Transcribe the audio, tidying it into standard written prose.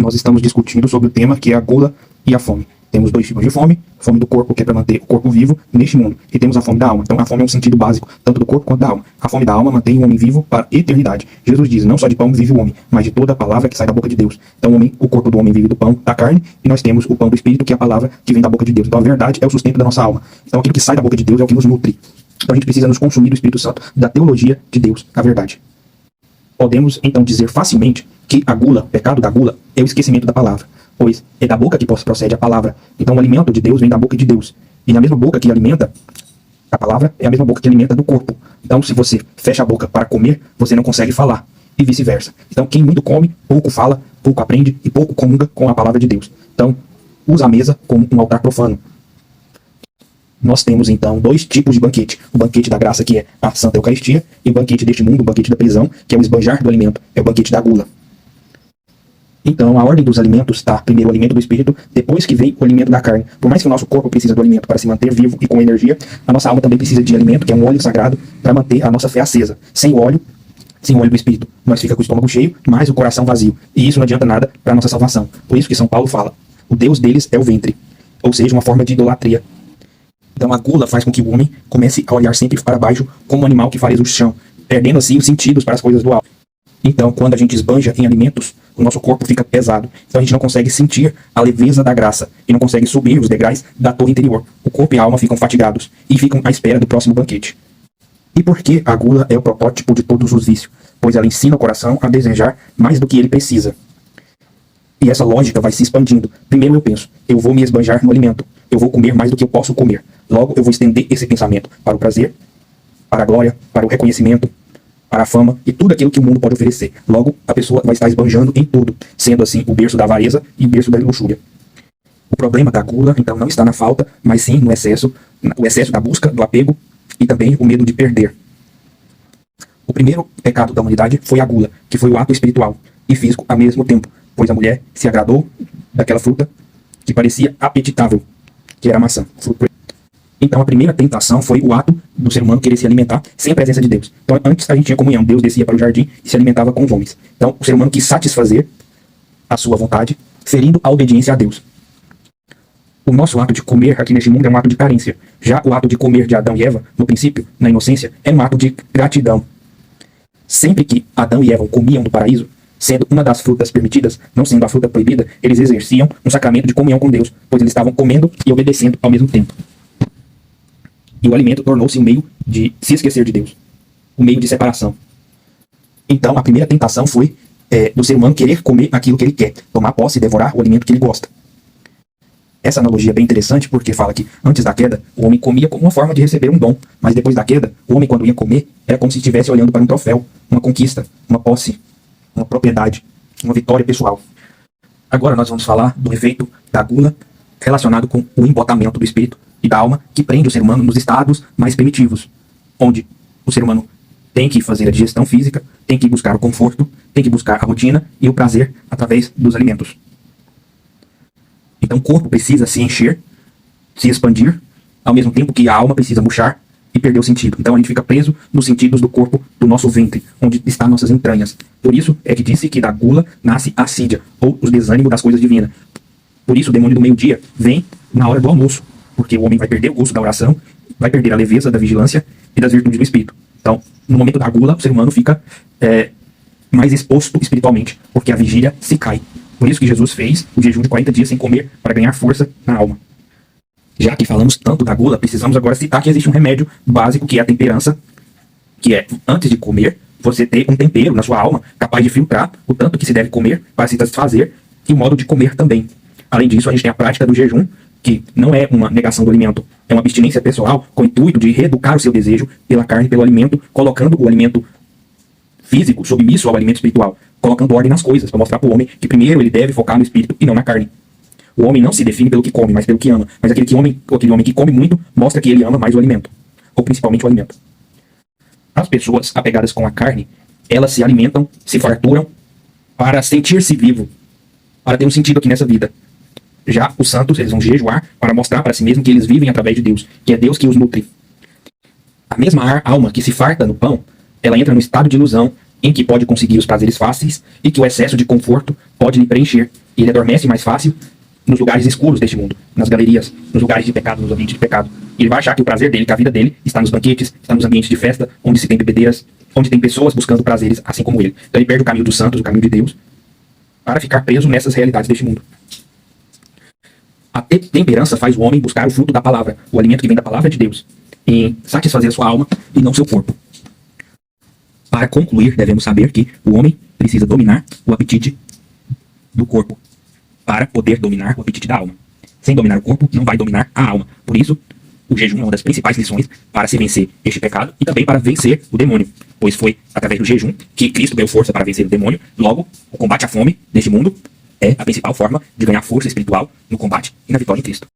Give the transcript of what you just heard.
nós estamos discutindo sobre o tema que é a gula e a fome. Temos dois tipos de fome: a fome do corpo, que é para manter o corpo vivo neste mundo, e temos a fome da alma. Então a fome é um sentido básico, tanto do corpo quanto da alma. A fome da alma mantém o homem vivo para a eternidade. Jesus diz: não só de pão vive o homem, mas de toda a palavra que sai da boca de Deus. Então o corpo do homem vive do pão da carne, e nós temos o pão do Espírito, que é a palavra que vem da boca de Deus. Então a verdade é o sustento da nossa alma. Então aquilo que sai da boca de Deus é o que nos nutre. Então a gente precisa nos consumir do Espírito Santo, da teologia de Deus, a verdade. Podemos então dizer facilmente que a gula, o pecado da gula, é o esquecimento da palavra, pois é da boca que procede a palavra. Então o alimento de Deus vem da boca de Deus. E na mesma boca que alimenta a palavra, é a mesma boca que alimenta do corpo. Então se você fecha a boca para comer, você não consegue falar, e vice-versa. Então quem muito come, pouco fala, pouco aprende e pouco comunga com a palavra de Deus. Então usa a mesa como um altar profano. Nós temos então dois tipos de banquete: o banquete da graça, que é a Santa Eucaristia, e o banquete deste mundo, o banquete da prisão, que é o esbanjar do alimento, é o banquete da gula. Então a ordem dos alimentos está: primeiro o alimento do espírito, depois que vem o alimento da carne. Por mais que o nosso corpo precise do alimento para se manter vivo e com energia, a nossa alma também precisa de alimento, que é um óleo sagrado, para manter a nossa fé acesa. Sem o óleo do espírito, nós fica com o estômago cheio, mas o coração vazio, e isso não adianta nada para a nossa salvação. Por isso que São Paulo fala: o Deus deles é o ventre, ou seja, uma forma de idolatria. Então a gula faz com que o homem comece a olhar sempre para baixo, como um animal que fareza o chão, perdendo assim os sentidos para as coisas do alto. Então quando a gente esbanja em alimentos, o nosso corpo fica pesado. Então a gente não consegue sentir a leveza da graça, e não consegue subir os degraus da torre interior. O corpo e a alma ficam fatigados, e ficam à espera do próximo banquete. E por que a gula é o protótipo de todos os vícios? Pois ela ensina o coração a desejar mais do que ele precisa. E essa lógica vai se expandindo. Primeiro eu penso: eu vou me esbanjar no alimento, eu vou comer mais do que eu posso comer. Logo eu vou estender esse pensamento para o prazer, para a glória, para o reconhecimento, para a fama e tudo aquilo que o mundo pode oferecer. Logo a pessoa vai estar esbanjando em tudo, sendo assim o berço da avareza e o berço da luxúria. O problema da gula então não está na falta, mas sim no excesso, o excesso da busca, do apego e também o medo de perder. O primeiro pecado da humanidade foi a gula, que foi o ato espiritual e físico ao mesmo tempo, pois a mulher se agradou daquela fruta que parecia apetitável, que era a maçã. Então a primeira tentação foi o ato do ser humano querer se alimentar sem a presença de Deus. Então antes a gente tinha comunhão, Deus descia para o jardim e se alimentava com os homens. Então o ser humano quis satisfazer a sua vontade, ferindo a obediência a Deus. O nosso ato de comer aqui neste mundo é um ato de carência. Já o ato de comer de Adão e Eva, no princípio, na inocência, é um ato de gratidão. Sempre que Adão e Eva comiam do paraíso, sendo uma das frutas permitidas, não sendo a fruta proibida, eles exerciam um sacramento de comunhão com Deus, pois eles estavam comendo e obedecendo ao mesmo tempo. E o alimento tornou-se um meio de se esquecer de Deus, um meio de separação. Então a primeira tentação foi do ser humano querer comer aquilo que ele quer, tomar posse e devorar o alimento que ele gosta. Essa analogia é bem interessante porque fala que antes da queda o homem comia como uma forma de receber um dom, mas depois da queda o homem, quando ia comer, era como se estivesse olhando para um troféu, uma conquista, uma posse, uma propriedade, uma vitória pessoal. Agora nós vamos falar do efeito da gula relacionado com o embotamento do espírito e da alma, que prende o ser humano nos estados mais primitivos, onde o ser humano tem que fazer a digestão física, tem que buscar o conforto, tem que buscar a rotina e o prazer através dos alimentos. Então o corpo precisa se encher, se expandir, ao mesmo tempo que a alma precisa murchar e perder o sentido. Então a gente fica preso nos sentidos do corpo, do nosso ventre, onde estão nossas entranhas. Por isso é que disse que da gula nasce a assídia, ou os desânimos das coisas divinas. Por isso o demônio do meio-dia vem na hora do almoço, porque o homem vai perder o gosto da oração, vai perder a leveza da vigilância e das virtudes do espírito. Então, no momento da gula, o ser humano fica mais exposto espiritualmente, porque a vigília se cai. Por isso que Jesus fez o jejum de 40 dias sem comer, para ganhar força na alma. Já que falamos tanto da gula, precisamos agora citar que existe um remédio básico, que é a temperança, que é, antes de comer, você ter um tempero na sua alma, capaz de filtrar o tanto que se deve comer para se satisfazer, e o modo de comer também. Além disso, a gente tem a prática do jejum, que não é uma negação do alimento, é uma abstinência pessoal com o intuito de reeducar o seu desejo pela carne, pelo alimento, colocando o alimento físico submisso ao alimento espiritual, colocando ordem nas coisas, para mostrar para o homem que primeiro ele deve focar no espírito e não na carne. O homem não se define pelo que come, mas pelo que ama. Mas aquele homem que come muito mostra que ele ama mais o alimento, ou principalmente o alimento. As pessoas apegadas com a carne, elas se alimentam, se farturam para sentir-se vivo, para ter um sentido aqui nessa vida. Já os santos, eles vão jejuar para mostrar para si mesmos que eles vivem através de Deus, que é Deus que os nutre. A mesma alma que se farta no pão, ela entra no estado de ilusão em que pode conseguir os prazeres fáceis e que o excesso de conforto pode lhe preencher. E ele adormece mais fácil nos lugares escuros deste mundo, nas galerias, nos lugares de pecado, nos ambientes de pecado. E ele vai achar que o prazer dele, que a vida dele, está nos banquetes, está nos ambientes de festa, onde se tem bebedeiras, onde tem pessoas buscando prazeres, assim como ele. Então ele perde o caminho dos santos, o caminho de Deus, para ficar preso nessas realidades deste mundo. A temperança faz o homem buscar o fruto da palavra, o alimento que vem da palavra de Deus, em satisfazer a sua alma e não seu corpo. Para concluir, devemos saber que o homem precisa dominar o apetite do corpo para poder dominar o apetite da alma. Sem dominar o corpo, não vai dominar a alma. Por isso, o jejum é uma das principais lições para se vencer este pecado e também para vencer o demônio, pois foi através do jejum que Cristo deu força para vencer o demônio. Logo, o combate à fome neste mundo é a principal forma de ganhar força espiritual no combate e na vitória em Cristo.